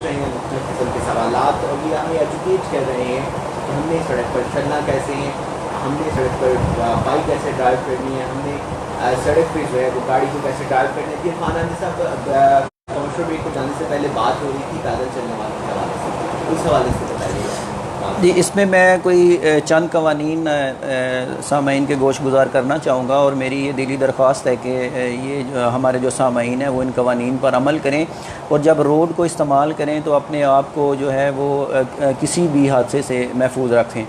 रहे हैं मुख्तलिफ किस्म के सवालात और ये हमें एजुकेट कर रहे हैं कि हमने सड़क पर चलना कैसे है, हमने सड़क पर बाइक कैसे ड्राइव करनी है, हमने सड़क पर जो है वो गाड़ी को कैसे ड्राइव करनी है। फिर खाना साहब कॉमर्शियल ब्रेक को जाने से पहले बात हो रही थी पैदल चलने वालों के हवाले से, उस हवाले से बताइए जी। इसमें मैं कोई चंद कवानीन सामाइन के गोश गुजार करना चाहूँगा और मेरी ये दिली दरख्वास्त है कि ये हमारे जो सामाइन हैं वो इन कवानीन पर अमल करें और जब रोड को इस्तेमाल करें तो अपने आप को जो है वो किसी भी हादसे से महफूज रखें।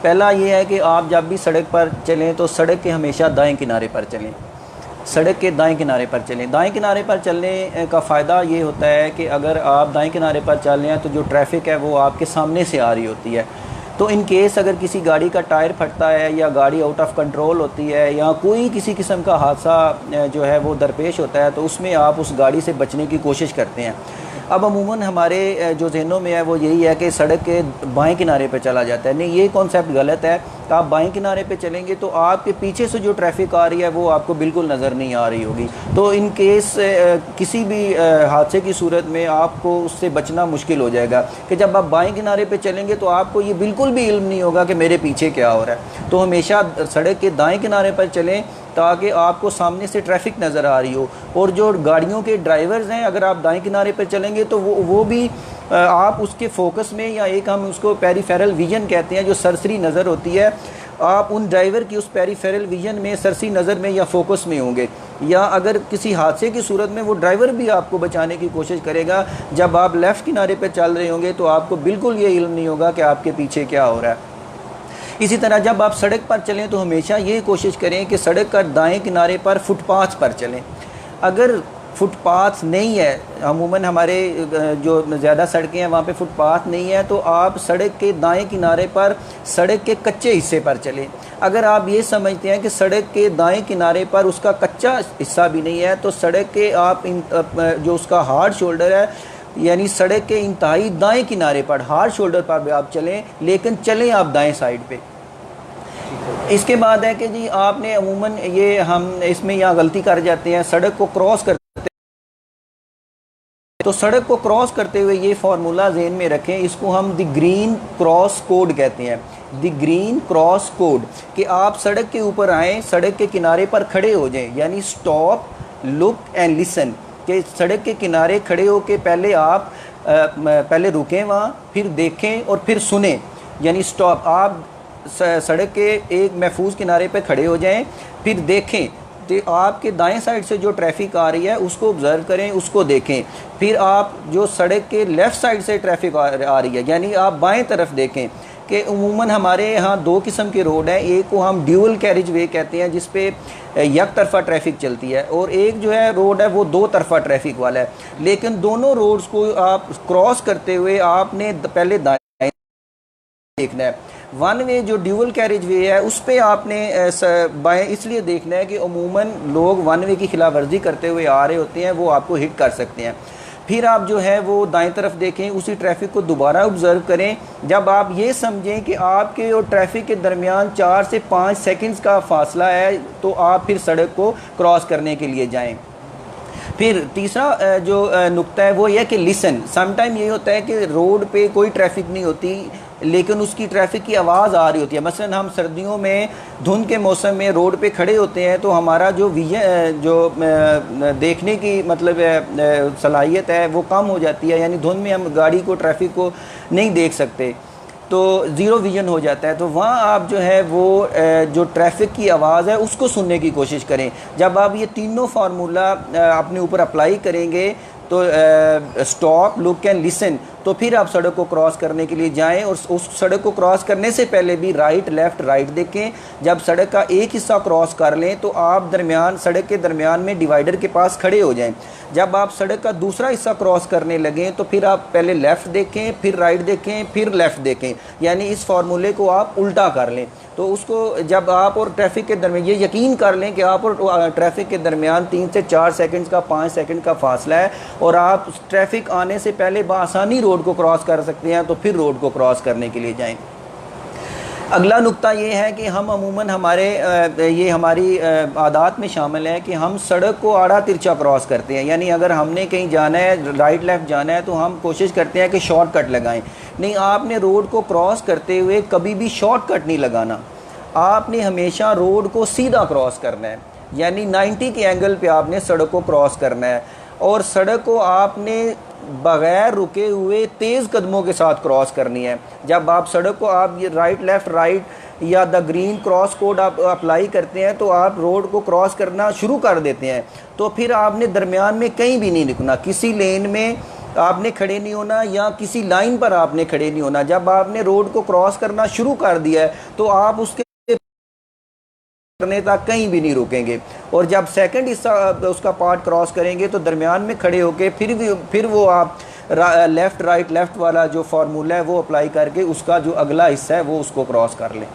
पहला ये है कि आप जब भी सड़क पर चलें तो सड़क के हमेशा दाएं किनारे पर चलें, सड़क के दाएं किनारे पर चलें। दाएं किनारे पर चलने का फ़ायदा ये होता है कि अगर आप दाएं किनारे पर चल रहे हैं तो जो ट्रैफिक है वो आपके सामने से आ रही होती है, तो इन केस अगर किसी गाड़ी का टायर फटता है या गाड़ी आउट ऑफ कंट्रोल होती है या कोई किसी किस्म का हादसा जो है वो दरपेश होता है तो उसमें आप उस गाड़ी से बचने की कोशिश करते हैं। अब अमूमन हमारे जो जहनों में है वो यही है कि सड़क के बाएं किनारे पे चला जाता है। नहीं, ये कॉन्सेप्ट गलत है। आप बाएं किनारे पे चलेंगे तो आपके पीछे से जो ट्रैफिक आ रही है वो आपको बिल्कुल नज़र नहीं आ रही होगी, तो इन केस किसी भी हादसे की सूरत में आपको उससे बचना मुश्किल हो जाएगा कि जब आप बाएं किनारे पे चलेंगे तो आपको ये बिल्कुल भी इल्म नहीं होगा कि मेरे पीछे क्या हो रहा है। तो हमेशा सड़क के दाएँ किनारे पर चलें ताकि आपको सामने से ट्रैफिक नज़र आ रही हो। और जो गाड़ियों के ड्राइवर्स हैं, अगर आप दाएं किनारे पर चलेंगे तो वो भी आप उसके फोकस में, या एक हम उसको पेरिफेरल विजन कहते हैं, जो सरसरी नज़र होती है, आप उन ड्राइवर की उस पेरिफेरल विजन में, सरसरी नज़र में या फोकस में होंगे। या अगर किसी हादसे की सूरत में वो ड्राइवर भी आपको बचाने की कोशिश करेगा, जब आप लेफ़्ट किनारे पर चल रहे होंगे तो आपको बिल्कुल ये इल्म नहीं होगा कि आपके पीछे क्या हो रहा है। इसी तरह जब आप सड़क पर चलें तो हमेशा ये कोशिश करें कि सड़क का दाएं किनारे पर फुटपाथ पर चलें। अगर फुटपाथ नहीं है, अमूमन हमारे जो ज़्यादा सड़कें हैं वहाँ पे फुटपाथ नहीं है, तो आप सड़क के दाएं किनारे पर सड़क के कच्चे हिस्से पर चलें। अगर आप ये समझते हैं कि सड़क के दाएं किनारे पर उसका कच्चा हिस्सा भी नहीं है तो सड़क के आप जो उसका हार्ड शोल्डर है, यानी सड़क के इंतहाई दाएं किनारे पर, हार्ड शोल्डर पर भी आप चलें, लेकिन चलें आप दाएं साइड पे। इसके बाद है कि जी आपने अमूमन ये हम इसमें यहाँ गलती कर जाते हैं, सड़क को क्रॉस करते तो सड़क को क्रॉस करते हुए ये फार्मूला ज़हन में रखें, इसको हम द ग्रीन क्रॉस कोड कहते हैं। द ग्रीन क्रॉस कोड कि आप सड़क के ऊपर आएँ, सड़क के किनारे पर खड़े हो जाएं, यानी स्टॉप, लुक एंड लिसन, कि सड़क के किनारे खड़े हो के पहले आप पहले रुकें वहाँ, फिर देखें और फिर सुने, यानी स्टॉप। आप सड़क के एक महफूज किनारे पे खड़े हो जाएं, फिर देखें तो आपके दाएं साइड से जो ट्रैफिक आ रही है उसको ऑब्ज़र्व करें, उसको देखें। फिर आप जो सड़क के लेफ़्ट साइड से ट्रैफिक आ रही है, यानी आप बाएं तरफ देखें। कि उमूमन हमारे यहाँ दो किस्म के रोड हैं, एक को हम ड्यूअल कैरिज वे कहते हैं जिस पे एक तरफा ट्रैफिक चलती है, और एक जो है रोड है वो दो तरफा ट्रैफिक वाला है। लेकिन दोनों रोड्स को आप क्रॉस करते हुए आपने पहले दाएं देखना है। वन वे जो ड्यूअल कैरिज वे है उस पर आपने बाएं इसलिए देखना है कि अमूमन लोग वन वे की खिलाफ वर्जी करते हुए आ रहे होते हैं, वो आपको हिट कर सकते हैं। फिर आप जो है वो दाएं तरफ देखें, उसी ट्रैफिक को दोबारा ऑब्ज़र्व करें। जब आप ये समझें कि आपके और ट्रैफिक के दरमियान 4 से 5 सेकंड्स का फासला है तो आप फिर सड़क को क्रॉस करने के लिए जाएं। फिर तीसरा जो नुक्ता है वो यह कि लिसन। समटाइम ये होता है कि रोड पे कोई ट्रैफिक नहीं होती लेकिन उसकी ट्रैफिक की आवाज़ आ रही होती है। मसलन हम सर्दियों में धुंध के मौसम में रोड पे खड़े होते हैं तो हमारा जो विजन जो देखने की मतलब सलाहियत है वो कम हो जाती है, यानी धुंध में हम गाड़ी को, ट्रैफिक को नहीं देख सकते, तो ज़ीरो विजन हो जाता है। तो वहाँ आप जो है वो जो ट्रैफिक की आवाज़ है उसको सुनने की कोशिश करें। जब आप ये तीनों फार्मूला अपने ऊपर अप्लाई करेंगे तो स्टॉप, लुक एंड लिसन, तो फिर आप सड़क को क्रॉस करने के लिए जाएं और उस सड़क को क्रॉस करने से पहले भी राइट लेफ़्ट राइट देखें। जब सड़क का एक हिस्सा क्रॉस कर लें तो आप सड़क के दरमियान में डिवाइडर के पास खड़े हो जाएं। जब आप सड़क का दूसरा हिस्सा क्रॉस करने लगें तो फिर आप पहले लेफ़्ट देखें, फिर राइट देखें, फिर लेफ़्ट देखें, यानी इस फार्मूले को आप उल्टा कर लें। तो उसको जब आप और ट्रैफिक के दरमियान ये यकीन कर लें कि आप और ट्रैफिक के दरमियान 3 से 4 सेकंड्स का 5 सेकंड का फासला है और आप ट्रैफिक आने से पहले बआसानी रोड को क्रॉस कर सकते हैं, तो फिर रोड को क्रॉस करने के लिए जाएं। अगला नुक्ता ये है कि हम अमूमन हमारे ये हमारी आदत में शामिल है कि हम सड़क को आड़ा तिरछा क्रॉस करते हैं। यानी अगर हमने कहीं जाना है, राइट लेफ़्ट जाना है, तो हम कोशिश करते हैं कि शॉर्टकट लगाएं। नहीं, आपने रोड को क्रॉस करते हुए कभी भी शॉर्टकट नहीं लगाना। आपने हमेशा रोड को सीधा क्रॉस करना है, यानी 90 के एंगल पे आपने सड़क को क्रॉस करना है। और सड़क को आपने बग़ैर रुके हुए तेज़ कदमों के साथ क्रॉस करनी है। जब आप सड़क को आप ये राइट लेफ़्ट राइट या द ग्रीन क्रॉस कोड आप अप्लाई करते हैं, तो आप रोड को क्रॉस करना शुरू कर देते हैं, तो फिर आपने दरमियान में कहीं भी नहीं रुकना, किसी लेन में आपने खड़े नहीं होना या किसी लाइन पर आपने खड़े नहीं होना। जब आपने रोड को क्रॉस करना शुरू कर दिया है, तो आप उसके करने तक कहीं भी नहीं रुकेंगे। और जब सेकंड हिस्सा उसका पार्ट क्रॉस करेंगे, तो दरमियान में खड़े होके फिर वो आप लेफ़्ट राइट लेफ़्ट वाला जो फार्मूला है वो अप्लाई करके उसका जो अगला हिस्सा है वो उसको क्रॉस कर लें।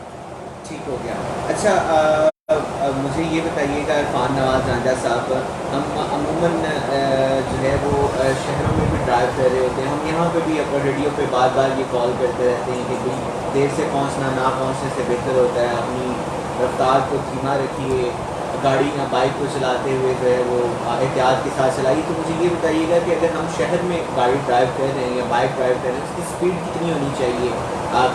ठीक हो गया। अच्छा, मुझे ये बताइएगा इरफान नवाज़ रांझा साहब, हम अमूमन जो है वो शहरों में भी ड्राइव कर रहे होते हैं, हम यहाँ पे भी अपने रेडियो पे बार बार ये कॉल करते रहते हैं कि भाई देर से पहुँचना ना पहुँचने से बेहतर होता है, अपनी रफ्तार को धीमा रखिए, गाड़ी या बाइक को चलाते हुए जो है वो एहतियात के साथ चलाइए। तो मुझे ये बताइएगा कि अगर हम शहर में गाड़ी ड्राइव कर रहे हैं या बाइक ड्राइव कर रहे हैं, उसकी स्पीड कितनी होनी चाहिए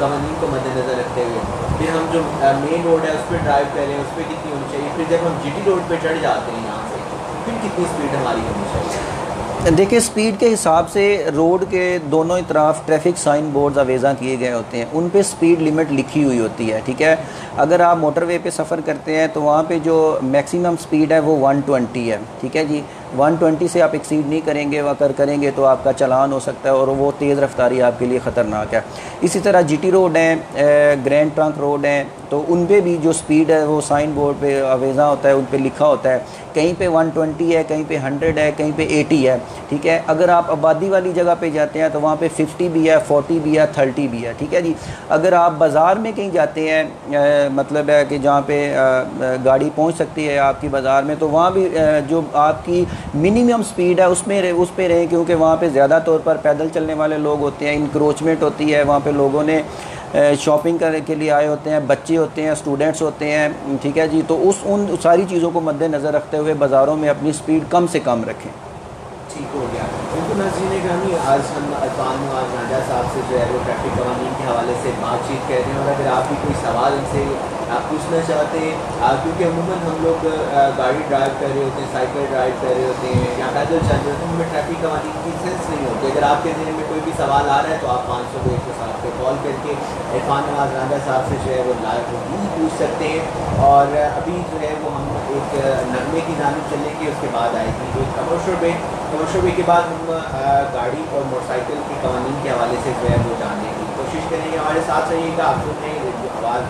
कवानीन को मद्देनज़र रखते हुए। फिर हम जो मेन रोड है उस पर ड्राइव कर रहे हैं, उस पर कितनी होनी चाहिए। फिर जब हम जीटी रोड पर चढ़ जाते हैं यहाँ से, फिर कितनी स्पीड हमारी होनी चाहिए। देखिए, स्पीड के हिसाब से रोड के दोनों ही तरफ ट्रैफिक साइन बोर्ड्स अवेज़ा किए गए होते हैं, उन पे स्पीड लिमिट लिखी हुई होती है। ठीक है, अगर आप मोटरवे पे सफ़र करते हैं तो वहाँ पे जो मैक्सिमम स्पीड है वो 120 है। ठीक है जी, 120 से आप एक्सीड नहीं करेंगे, अगर करेंगे तो आपका चालान हो सकता है और वो तेज़ रफ्तारी आपके लिए ख़तरनाक है। इसी तरह जीटी रोड हैं, ग्रैंड ट्रंक रोड हैं, तो उन पे भी जो स्पीड है वो साइन बोर्ड पे अवेज़ा होता है, उन पे लिखा होता है, कहीं पे 120 है, कहीं पे 100 है, कहीं पे 80 है। ठीक है, अगर आप आबादी वाली जगह पे जाते हैं तो वहाँ पे 50 भी है, 40 भी है, 30 भी है। ठीक है जी, अगर आप बाज़ार में कहीं जाते हैं, मतलब है कि जहाँ पे गाड़ी पहुँच सकती है आपकी बाज़ार में, तो वहाँ भी जो आपकी मिनिमम स्पीड है उस पे रहें, क्योंकि वहाँ पे ज़्यादा तौर पर पैदल चलने वाले लोग होते हैं, इंक्रोचमेंट होती है, वहाँ पे लोगों ने शॉपिंग करने के लिए आए होते हैं, बच्चे होते हैं, स्टूडेंट्स होते हैं। ठीक है जी, तो उन सारी चीज़ों को मद्देनज़र रखते हुए बाज़ारों में अपनी स्पीड कम से कम रखें। ठीक हो गया। बिल्कुल नाज़रीन ग्रामी, आज हम इरफान नवाज़ रांझा साहब से जो है वो ट्रैफिक कवानीन के हवाले से बातचीत कर रहे हैं। और अगर आप भी कोई सवाल इनसे आप पूछना चाहते हैं, क्योंकि अमूमन हम लोग गाड़ी ड्राइव कर रहे होते हैं, साइकिल ड्राइव कर रहे होते हैं या पैदल चल रहे होते हैं, हमें ट्रैफिक कवानीन की सेंस नहीं होती। अगर आपके ज़हन में कोई भी सवाल आ रहा है तो आप 500-107 पे कॉल करके इरफान नवाज़ रांझा साहब से जो है वो लाइव पूछ सकते हैं। और अभी जो है वो हम एक नगमे की जानिब चलेंगे, उसके बाद आएगी एक कमर्शियल के बाद हम गाड़ी और मोटरसाइकिल के कवानीन के हवाले से जो है वो जानने की कोशिश करेंगे। हमारे साथ रहिएगा। आप सुन रहे हैं आवाज़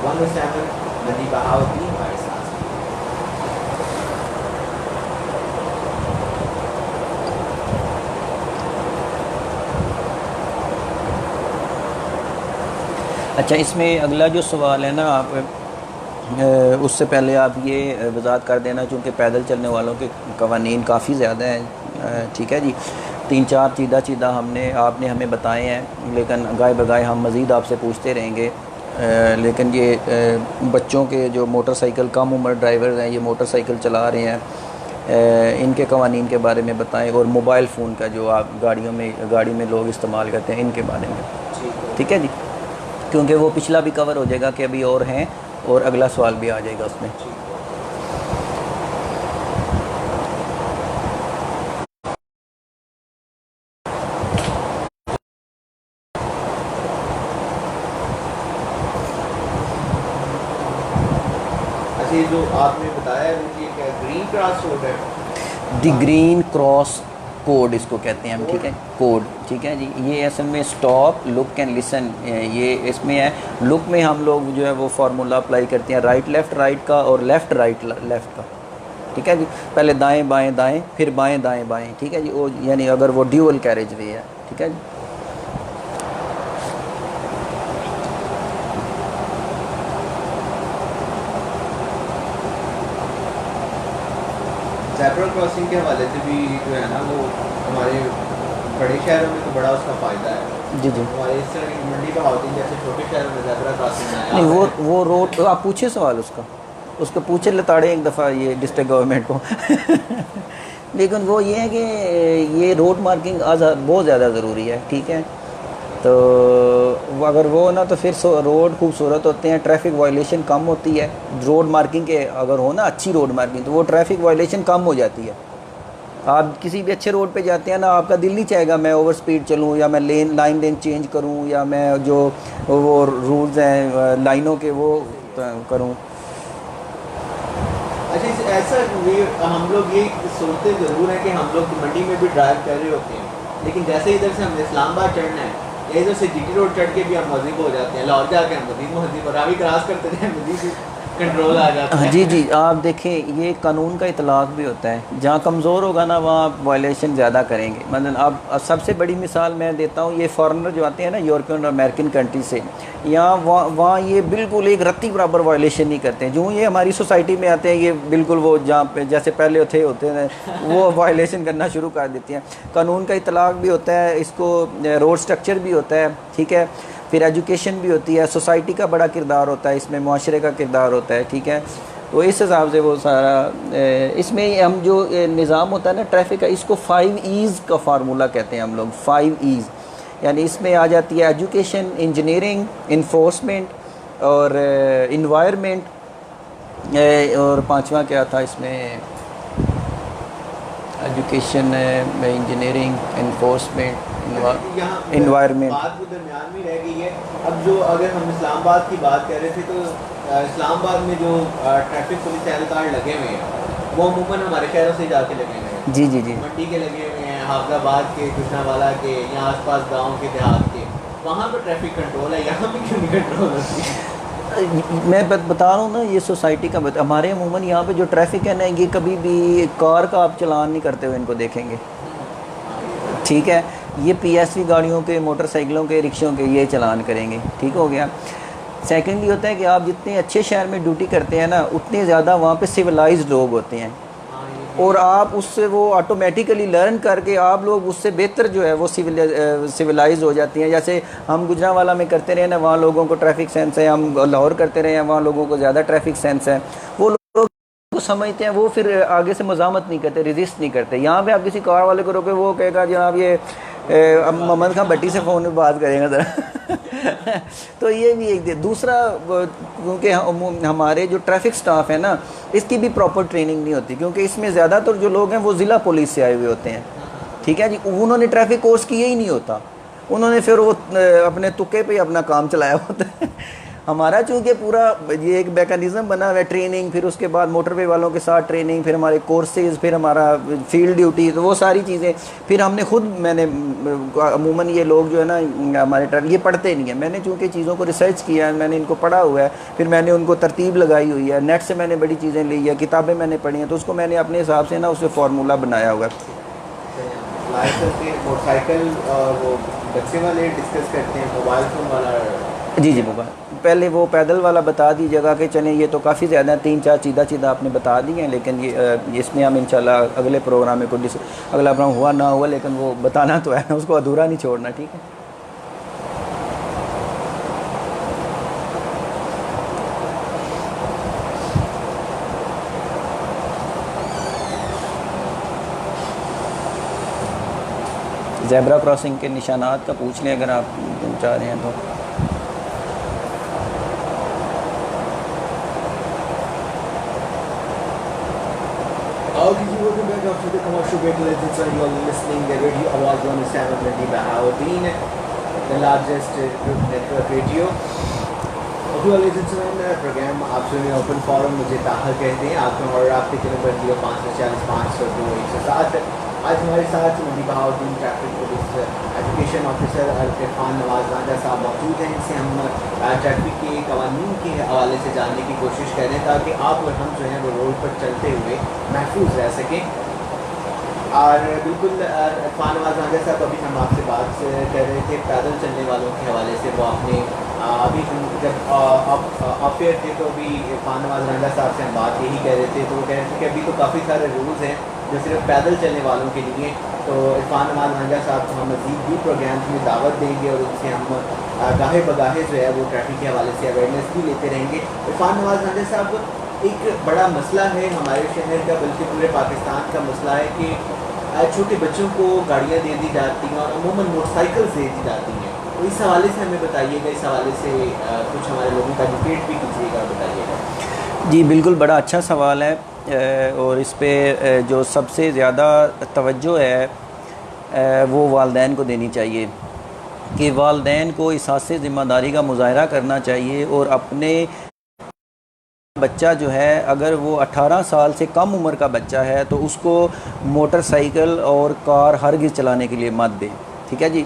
107 नदी बहावती हमारे साथ। अच्छा, इसमें अगला जो सवाल है ना, आप उससे पहले आप ये वजाहत कर देना, चूँकि पैदल चलने वालों के कवानीन काफ़ी ज़्यादा हैं। ठीक है जी, 3-4 चीदा आपने हमें बताए हैं, लेकिन गाय बगाए हम मज़ीद आपसे पूछते रहेंगे। लेकिन ये बच्चों के जो मोटरसाइकिल कम उम्र ड्राइवर्स हैं, ये मोटरसाइकिल चला रहे हैं, इनके कवानीन के बारे में बताएं। और मोबाइल फ़ोन का जो आप गाड़ी में लोग इस्तेमाल करते हैं, इनके बारे में। ठीक है जी, क्योंकि वो पिछला भी कवर हो जाएगा कि अभी और हैं, और अगला सवाल भी आ जाएगा उसमें। अच्छा, ये जो आपने बताया है वो ये क्या ग्रीन क्रॉस रोड है? द ग्रीन क्रॉस कोड इसको कहते हैं हम। ठीक है, कोड। ठीक है जी, ये असल में स्टॉप लुक एंड लिसन, ये इसमें है। लुक में हम लोग जो है वो फार्मूला अप्लाई करते हैं राइट लेफ़्ट राइट का और लेफ़्ट राइट लेफ़्ट का। ठीक है जी, पहले दाएं बाएं दाएं, फिर बाएं दाएं बाएं। ठीक है जी, वो यानी अगर वो ड्यूअल कैरेज वे है। ठीक है जी। ज़ेब्रा क्रॉसिंग के हवाले से भी जो है ना वो हमारे बड़े शहरों में तो बड़ा उसका फ़ायदा है। जी जी। हमारे इस तरह की मंडी बहाउद्दीन जैसे छोटे शहरों में ज़ेब्रा क्रॉसिंग नहीं, नायाब है। वो रोड आप पूछे सवाल उसका, उसको पूछे लताड़े एक दफ़ा ये डिस्ट्रिक्ट गवर्नमेंट को लेकिन वो ये है कि ये रोड मार्किंग आज बहुत ज़्यादा ज़रूरी है, ठीक है। तो अगर वो ना तो फिर रोड खूबसूरत होते हैं, ट्रैफिक वायलेशन कम होती है। रोड मार्किंग के अगर हो ना अच्छी रोड मार्किंग, तो वो ट्रैफिक वायलेशन कम हो जाती है। आप किसी भी अच्छे रोड पे जाते हैं ना, आपका दिल नहीं चाहेगा मैं ओवर स्पीड चलूँ, या मैं लाइन चेंज करूँ, या मैं जो वो रूल्स हैं लाइनों के वो करूँ। अच्छा ऐसा ये हम लोग ये सोचते ज़रूर हैं कि हम लोग मंडी में भी ड्राइव कर रहे होते हैं, लेकिन जैसे इधर से हमने इस्लामाबाद चढ़ना है या इधर से जीटी रोड चढ़ के भी हम मजीद हो जाते हैं, लाहौर जाके हम मजीद मजीद और रावी क्रॉस करते हैं मजीद कंट्रोल आ जाता है। जी जी, आप देखें ये कानून का इतलाक़ भी होता है, जहाँ कमज़ोर होगा ना वहाँ आप वायलेशन ज़्यादा करेंगे। मतलब अब सबसे बड़ी मिसाल मैं देता हूँ, ये फॉरेनर जो आते हैं ना यूरोपियन और अमेरिकन कंट्री से, यहाँ वहाँ ये बिल्कुल एक रत्ती बराबर वायलेशन नहीं करते हैं। जो ये हमारी सोसाइटी में आते हैं ये बिल्कुल वो जहाँ पे जैसे पहले होते हैं वो वायलेशन करना शुरू कर देती हैं। कानून का इतलाक़ भी होता है, इसको रोड स्ट्रक्चर भी होता है, ठीक है। फिर एजुकेशन भी होती है, सोसाइटी का बड़ा किरदार होता है इसमें, मुआशरे का किरदार होता है, ठीक है। तो इस हिसाब से वो सारा इसमें हम जो निज़ाम होता है ना ट्रैफिक का, इसको 5 ईज़ का फार्मूला कहते हैं हम लोग, 5 ईज़। यानी इसमें आ जाती है एजुकेशन, इंजीनियरिंग, इन्फोर्समेंट और इन्वायरमेंट, और पांचवा क्या था इसमें, एजुकेशन, इंजीनियरिंग, इन्फोर्समेंट, इन्वायरमेंट। बात वो दरमियान में रह गई है। अब जो अगर हम इस्लामाबाद की बात कर रहे थे तो इस्लामाबाद में जो ट्रैफिक पुलिस एहलकार लगे हुए हैं वो अमूमन हमारे शहरों से जाके लगे हुए हैं। जी जी जी। मंडी के लगे हुए हैं, हाफजाबाद के, गुजरावाला के, या आसपास गाँव के, देहात के, वहाँ पर ट्रैफिक कंट्रोल है, यहाँ पर क्यों नहीं कंट्रोल होती है? मैं बता रहा हूँ ना, ये सोसाइटी का हमारे अमूमन यहाँ पे जो ट्रैफिक है ना, ये कभी भी कार का आप चलान नहीं करते हुए इनको देखेंगे, ठीक है। ये पीएसवी गाड़ियों के, मोटरसाइकिलों के, रिक्शों के ये चलान करेंगे, ठीक हो गया। सेकेंडली होता है कि आप जितने अच्छे शहर में ड्यूटी करते हैं ना, उतने ज़्यादा वहाँ पे सिविलाइज्ड लोग होते हैं, और आप उससे वो ऑटोमेटिकली लर्न करके आप लोग उससे बेहतर जो है वो सिविलाइज हो जाती हैं। जैसे हम गुजरांवाला में करते रहे ना, वहाँ लोगों को ट्रैफिक सेंस है, हम लाहौर करते रहे हैं, वहाँ लोगों को ज़्यादा ट्रैफिक सेंस है, वो लोग को समझते हैं, वो फिर आगे से मज़ामत नहीं करते, रेजिस्ट नहीं करते। यहाँ पे आप किसी कार वाले को रोके, वो कहेगा जनाब ये अब मोहम्मद खान भट्टी से फ़ोन में बात करेंगे ज़रा तो ये भी एक दूसरा, क्योंकि हमारे जो ट्रैफिक स्टाफ है ना, इसकी भी प्रॉपर ट्रेनिंग नहीं होती, क्योंकि इसमें ज़्यादातर जो लोग हैं वो ज़िला पुलिस से आए हुए होते हैं, ठीक है जी। उन्होंने ट्रैफिक कोर्स किया ही नहीं होता, उन्होंने फिर वो अपने तुक्के पे अपना काम चलाया होता है हमारा चूँकि पूरा ये एक मैकेनिज़्म बना हुआ है, ट्रेनिंग, फिर उसके बाद मोटरवे वालों के साथ ट्रेनिंग, फिर हमारे कोर्सेज़, फिर हमारा फील्ड ड्यूटी, तो वो सारी चीज़ें फिर हमने खुद, मैंने अमूमन ये लोग जो है ना हमारे ये पढ़ते नहीं है, मैंने चूँकि चीज़ों को रिसर्च किया है, मैंने इनको पढ़ा हुआ है, फिर मैंने उनको तरतीब लगाई हुई है, नेट से मैंने बड़ी चीज़ें ली है, किताबें मैंने पढ़ी हैं, तो उसको मैंने अपने हिसाब से ना उससे फार्मूला बनाया हुआ है। मोटरसाइकिल और वो बच्चे वाले डिस्कस करते हैं, मोबाइल फ़ोन वाला। जी जी, मोबाइल पहले वो पैदल वाला बता दीजिएगा कि चलें, ये तो काफ़ी ज़्यादा 3-4 सीधा आपने बता दिए हैं, लेकिन ये इसमें हम इंशाल्लाह अगले प्रोग्राम में कुछ अगला प्रोग्राम हुआ ना हुआ, लेकिन वो बताना तो है, उसको अधूरा नहीं छोड़ना, ठीक है। ज़ेब्रा क्रॉसिंग के निशानात का पूछ लें अगर आप चाह रहे हैं तो। Welcome back after the commercial break. Ladies and gentlemen, you are listening the radio Awaz 107 Bahauddin, the largest group network radio. Ladies and gentlemen, program आप सुनिए ओपन फोरम, मुझे ताहर कहते हैं, आपके और आपके नंबर 0540 आज हमारे साथ Mandi Bahauddin traffic police education officer Irfan Nawaz Raja साहब मौजूद हैं। इनसे हम ट्रैफिक के कानून के हवाले से जानने की कोशिश करें ताकि आप और हम जो हैं वो रोड पर चलते हुए महफूज रह सकें। और बिल्कुल इरफान नवाज रांझा साहब, अभी हम आपसे बात कर रहे थे पैदल चलने वालों के हवाले से। वो आपने अभी हम जब ऑफ एयर थे तो अभी इरफान नवाज रांझा साहब से हम बात यही कह रहे थे, तो वो कह रहे थे कि अभी तो काफ़ी सारे रूल्स हैं जो सिर्फ पैदल चलने वालों के लिए। तो इरफान नवाज रांझा साहब को हम मज़ीद भी प्रोग्राम्स में दावत देंगे और उनसे हम गाहे बगाहे जो है वो ट्रैफिक के हवाले से अवेयरनेस भी लेते रहेंगे। इरफान नवाज रांझा साहब, एक बड़ा मसला है हमारे शहर का, बल्कि पूरे पाकिस्तान का मसला है कि छोटे बच्चों को गाड़ियाँ दे दी जाती हैं और अमूमन मोटरसाइकिल्स दे दी जाती हैं। तो इस हवाले से हमें बताइएगा, इस हवाले से कुछ हमारे लोगों का एजुकेट भी कीजिएगा, बताइएगा। जी बिल्कुल, बड़ा अच्छा सवाल है। और इस पे जो सबसे ज़्यादा तवज्जो है वो वालिदैन को देनी चाहिए कि वालिदैन को एहसास ज़िम्मेदारी का मुज़ाहरा करना चाहिए और अपने बच्चा जो है, अगर वो 18 साल से कम उम्र का बच्चा है तो उसको मोटरसाइकिल और कार हरगिज़ चलाने के लिए मत दें। ठीक है जी।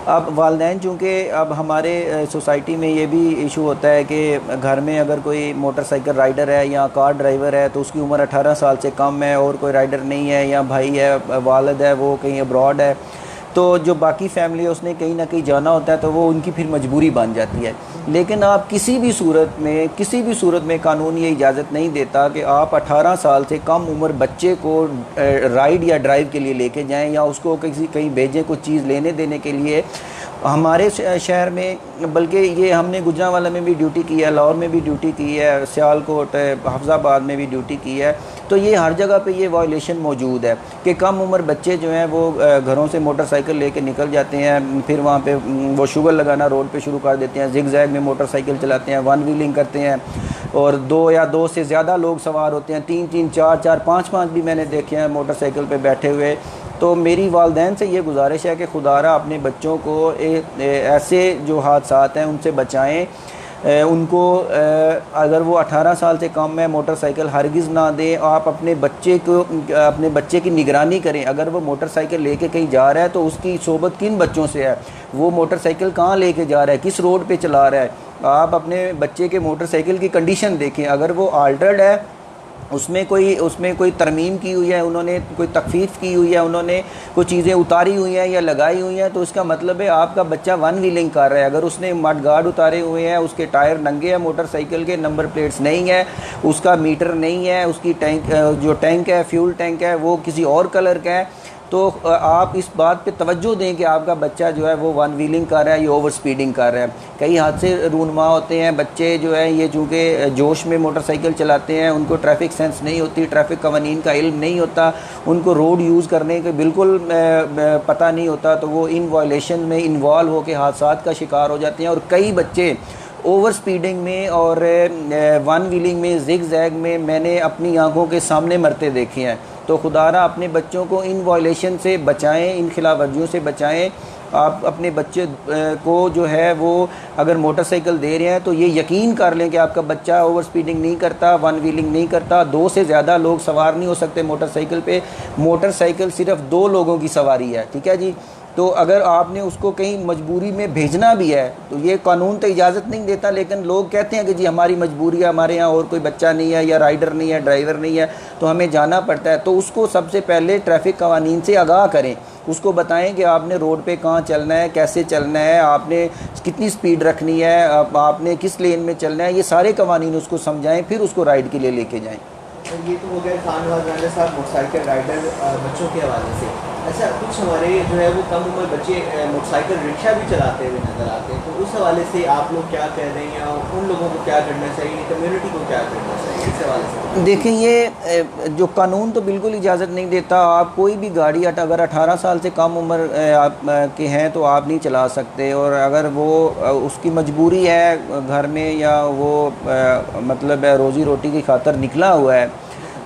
अब वालिदैन चूँकि अब हमारे सोसाइटी में ये भी इशू होता है कि घर में अगर कोई मोटरसाइकिल राइडर है या कार ड्राइवर है तो उसकी उम्र 18 साल से कम है और कोई राइडर नहीं है, या भाई है, वालिद है, वो कहीं अब्रॉड है, तो जो बाकी फैमिली है उसने कहीं ना कहीं जाना होता है, तो वो उनकी फिर मजबूरी बन जाती है। लेकिन आप किसी भी सूरत में कानून ये इजाज़त नहीं देता कि आप 18 साल से कम उम्र बच्चे को राइड या ड्राइव के लिए लेके जाएं या उसको कहीं भेजें कुछ चीज़ लेने देने के लिए। हमारे शहर में, बल्कि ये हमने गुजरांवाला में भी ड्यूटी की है, लाहौर में भी ड्यूटी की है, सियालकोट, हफ्ज़ाबाद में भी ड्यूटी की है, तो ये हर जगह पे ये वायलेशन मौजूद है कि कम उम्र बच्चे जो हैं वो घरों से मोटरसाइकिल लेके निकल जाते हैं, फिर वहाँ पे वो शुगर लगाना रोड पे शुरू कर देते हैं, जिग जैग में मोटरसाइकिल चलाते हैं, वन व्हीलिंग करते हैं, और दो से ज़्यादा लोग सवार होते हैं, 3-3, 4-4, 5-5 भी मैंने देखे हैं मोटरसाइकिल पे बैठे हुए। तो मेरी वालिदैन से ये गुजारिश है कि खुदारा अपने बच्चों को ऐसे जो हादसात हैं उनसे बचाएं। उनको अगर वो 18 साल से कम है मोटरसाइकिल हरगिज़ ना दें। आप अपने बच्चे की निगरानी करें। अगर वो मोटरसाइकिल लेके कहीं जा रहा है तो उसकी सोबत किन बच्चों से है, वो मोटरसाइकिल कहाँ लेके जा रहा है, किस रोड पे चला रहा है। आप अपने बच्चे के मोटरसाइकिल की कंडीशन देखें। अगर वो आल्टर्ड है, उसमें कोई तरमीम की हुई है, उन्होंने कोई तखफीफ की हुई है, उन्होंने कोई चीज़ें उतारी हुई हैं या लगाई हुई हैं, तो उसका मतलब है आपका बच्चा वन व्हीलिंग कर रहा है। अगर उसने मड गार्ड उतारे हुए हैं, उसके टायर नंगे हैं, मोटरसाइकिल के नंबर प्लेट्स नहीं है, उसका मीटर नहीं है, उसकी जो टैंक है, फ्यूल टैंक है, वो किसी और कलर का है, तो आप इस बात पे तवज्जो दें कि आपका बच्चा जो है वो वन व्हीलिंग कर रहा है या ओवर स्पीडिंग कर रहा है। कई हादसे रूनमा होते हैं, बच्चे जो है ये चूँकि जोश में मोटरसाइकिल चलाते हैं, उनको ट्रैफिक सेंस नहीं होती, ट्रैफिक कवानीन का इल्म नहीं होता, उनको रोड यूज़ करने के बिल्कुल पता नहीं होता, तो वो इन वायलेशन में इन्वॉल्व होकर हादसात का शिकार हो जाते हैं। और कई बच्चे ओवर स्पीडिंग में और वन व्हीलिंग में, जिग जैग में मैंने अपनी आंखों के सामने मरते देखे हैं। तो खुदारा अपने बच्चों को इन वायलेशन से बचाएं, इन खिलाफ वर्जियों से बचाएं। आप अपने बच्चे को जो है वो अगर मोटरसाइकिल दे रहे हैं तो ये यकीन कर लें कि आपका बच्चा ओवर स्पीडिंग नहीं करता, वन व्हीलिंग नहीं करता। 2 से ज़्यादा लोग सवार नहीं हो सकते मोटरसाइकिल पे। मोटरसाइकिल सिर्फ 2 लोगों की सवारी है, ठीक है जी। तो अगर आपने उसको कहीं मजबूरी में भेजना भी है तो ये कानून तो इजाज़त नहीं देता, लेकिन लोग कहते हैं कि जी हमारी मजबूरी है, हमारे यहाँ और कोई बच्चा नहीं है या राइडर नहीं है, ड्राइवर नहीं है, तो हमें जाना पड़ता है। तो उसको सबसे पहले ट्रैफिक कवानीन से आगाह करें, उसको बताएं कि आपने रोड पे कहाँ चलना है, कैसे चलना है, आपने कितनी स्पीड रखनी है, आपने किस लेन में चलना है, ये सारे कवानीन उसको समझाएं, फिर उसको राइड के लिए लेके जाएँ। ये तो हो गया इरफान नवाज रांझा साहब मोटरसाइकिल राइडर बच्चों के हवाले से। अच्छा, कुछ हमारे जो है वो कम उम्र बच्चे मोटरसाइकिल रिक्शा भी चलाते हुए नज़र आते हैं, तो उस हवाले से आप लोग क्या कह रहे हैं और उन लोगों को क्या करना चाहिए, कम्युनिटी को क्या करना चाहिए इस हवाले से? देखें, ये जो कानून तो बिल्कुल इजाज़त नहीं देता। आप कोई भी गाड़ी अगर 18 साल से कम उम्र आप के हैं तो आप नहीं चला सकते, और अगर वो उसकी मजबूरी है घर में या वो मतलब रोज़ी रोटी की खातर निकला हुआ है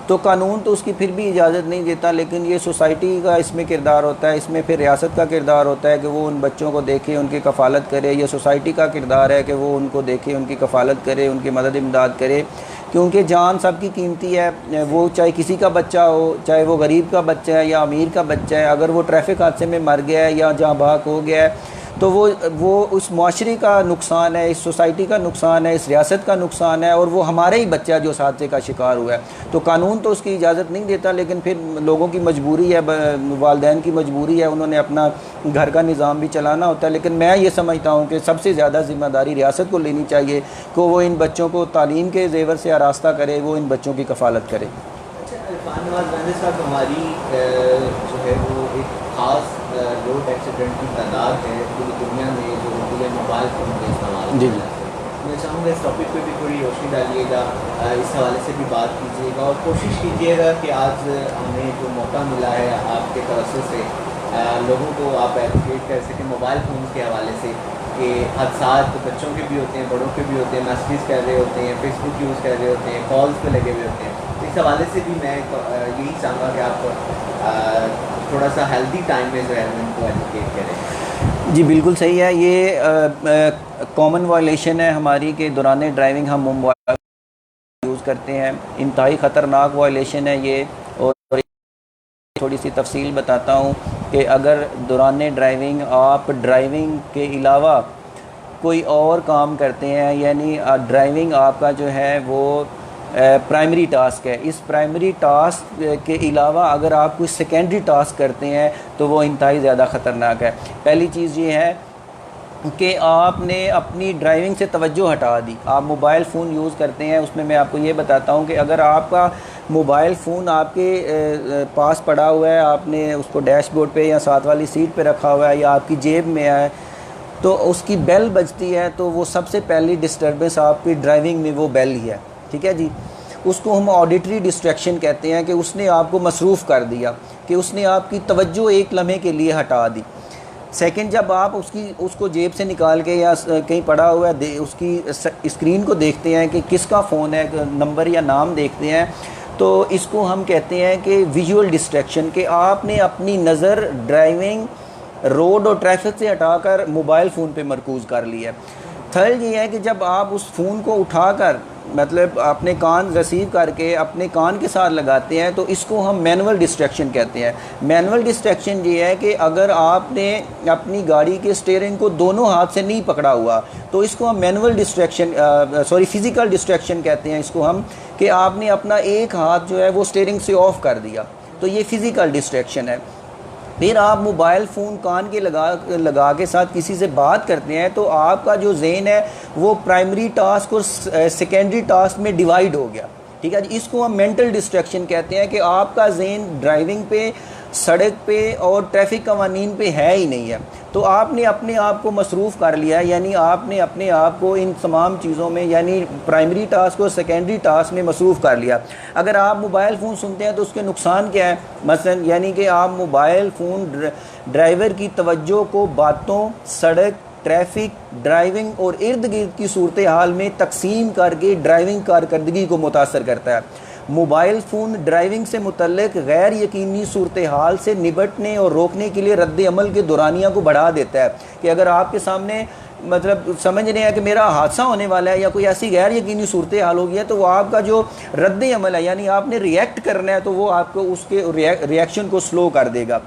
तो कानून तो उसकी फिर भी इजाज़त नहीं देता। लेकिन ये सोसाइटी का इसमें किरदार होता है, इसमें फिर रियासत का किरदार होता है कि वो उन बच्चों को देखे, उनकी कफ़ालत करे। ये सोसाइटी का किरदार है कि वो उनको देखे, उनकी कफ़ालत करे, उनकी मदद इमदाद करे, क्योंकि जान सबकी कीमती है। वो चाहे किसी का बच्चा हो, चाहे वो गरीब का बच्चा है या अमीर का बच्चा है, अगर वो ट्रैफिक हादसे में मर गया है या जहाँ भाग हो गया है तो वो उस माशरे का नुकसान है, इस सोसाइटी का नुकसान है, इस रियासत का नुकसान है, और वो हमारे ही बच्चा जो उस हादसे का शिकार हुआ है। तो कानून तो उसकी इजाज़त नहीं देता, लेकिन फिर लोगों की मजबूरी है, वालिदैन की मजबूरी है, उन्होंने अपना घर का निज़ाम भी चलाना होता है। लेकिन मैं ये समझता हूँ कि सबसे ज़्यादा ज़िम्मेदारी रियासत को लेनी चाहिए कि वो इन बच्चों को तालीम के ज़ेवर से आरास्ता करे, वो इन बच्चों की कफ़ालत करे। अच्छा, इरफान नवाज़ गांधी साहब, हमारी जो है वो एक ख़ास रोड एक्सीडेंट की तादाद है पूरी दुनिया में जो होती है मोबाइल फ़ोन के इस्तेमाल की वजह से। मैं चाहूँगा इस टॉपिक पे भी थोड़ी रोशनी डालिएगा, इस हवाले से भी बात कीजिएगा, और कोशिश कीजिएगा कि आज हमें जो मौका मिला है आपके तवज्जुह से लोगों को आप एजुकेट कर सकें मोबाइल फ़ोन के हवाले से, कि हादसात बच्चों के भी होते हैं, बड़ों के भी होते हैं, मैसेज कर रहे होते हैं, फेसबुक यूज़ कर रहे होते हैं, कॉल्स पे लगे हुए होते हैं। तो इस हवाले से भी मैं यही चाहूँगा कि आप थोड़ा सा हेल्दी टाइम में जो है उनको एजुकेट करें। जी बिल्कुल सही है। ये कॉमन वायलेशन है हमारी के दौरान ड्राइविंग हम मोबाइल यूज़ करते हैं, इंतहाई ख़तरनाक वायलेशन है ये। और थोड़ी सी तफसील बताता हूँ कि अगर दौरान ड्राइविंग आप ड्राइविंग के अलावा कोई और काम करते हैं, यानी ड्राइविंग आपका जो है वो प्राइमरी टास्क है, इस प्राइमरी टास्क के अलावा अगर आप कोई सेकेंडरी टास्क करते हैं तो वो इंतहाई ज़्यादा ख़तरनाक है। पहली चीज़ ये है कि आपने अपनी ड्राइविंग से तवज्जो हटा दी, आप मोबाइल फ़ोन यूज़ करते हैं। उसमें मैं आपको ये बताता हूँ कि अगर आपका मोबाइल फ़ोन आपके पास पड़ा हुआ है, आपने उसको डैशबोर्ड पे या साथ वाली सीट पे रखा हुआ है या आपकी जेब में है, तो उसकी बेल बजती है, तो वो सबसे पहली डिस्टर्बेंस आपकी ड्राइविंग में वो बेल ही है। ठीक है जी, उसको हम ऑडिटरी डिस्ट्रैक्शन कहते हैं, कि उसने आपको मसरूफ़ कर दिया, कि उसने आपकी तवज्जो एक लम्हे के लिए हटा दी। सेकंड, जब आप उसको जेब से निकाल के या कहीं पड़ा हुआ है उसकी स्क्रीन को देखते हैं कि किसका फ़ोन है, नंबर या नाम देखते हैं, तो इसको हम कहते हैं कि विजुअल डिस्ट्रैक्शन, कि आपने अपनी नज़र ड्राइविंग, रोड और ट्रैफिक से हटाकर मोबाइल फ़ोन पे मरकूज़ कर लिया है। थर्ड ये है कि जब आप उस फ़ोन को उठाकर, मतलब अपने कान रिसीव करके अपने कान के साथ लगाते हैं, तो इसको हम मैनुअल डिस्ट्रैक्शन कहते हैं। मैनुअल डिस्ट्रैक्शन ये है कि अगर आपने अपनी गाड़ी के स्टीयरिंग को दोनों हाथ से नहीं पकड़ा हुआ, तो इसको हम मैनुअल डिस्ट्रैक्शन फिज़िकल डिस्ट्रैक्शन कहते हैं इसको हम, कि आपने अपना एक हाथ जो है वो स्टीयरिंग से ऑफ कर दिया, तो ये फ़िज़िकल डिस्ट्रैक्शन है। फिर आप मोबाइल फ़ोन कान के लगा के साथ किसी से बात करते हैं, तो आपका जो ज़हन है वो प्राइमरी टास्क और सेकेंडरी टास्क में डिवाइड हो गया। ठीक है जी, इसको हम मेंटल डिस्ट्रैक्शन कहते हैं, कि आपका ज़हन ड्राइविंग पे, सड़क पे और ट्रैफिक कवानीन पे है ही नहीं है। तो आपने अपने आप को मसरूफ़ कर लिया है, यानी आपने अपने आप को इन तमाम चीज़ों में, यानी प्राइमरी टास्क और सेकेंडरी टास्क में मसरूफ़ कर लिया। अगर आप मोबाइल फ़ोन सुनते हैं तो उसके नुकसान क्या है, मसलन यानी कि आप मोबाइल फ़ोन ड्राइवर की तवज्जो को बातों, सड़क, ट्रैफिक, ड्राइविंग और इर्द गिर्द की सूरत हाल में तकसीम करके ड्राइविंग कारकर्दगी को मुतासर करता है। मोबाइल फ़ोन ड्राइविंग से मुतल्लिक गैर यकीनी सूरत हाल से निपटने और रोकने के लिए रद्द अमल के दौरानिया को बढ़ा देता है, कि अगर आपके सामने मतलब समझ रहे हैं कि मेरा हादसा होने वाला है या कोई ऐसी गैर यकीनी सूरत हाल होगी है, तो वो आपका जो रद्द अमल है, यानी आपने रिएक्ट करना है, तो वो आपको उसके रिएक्शन को स्लो कर देगा।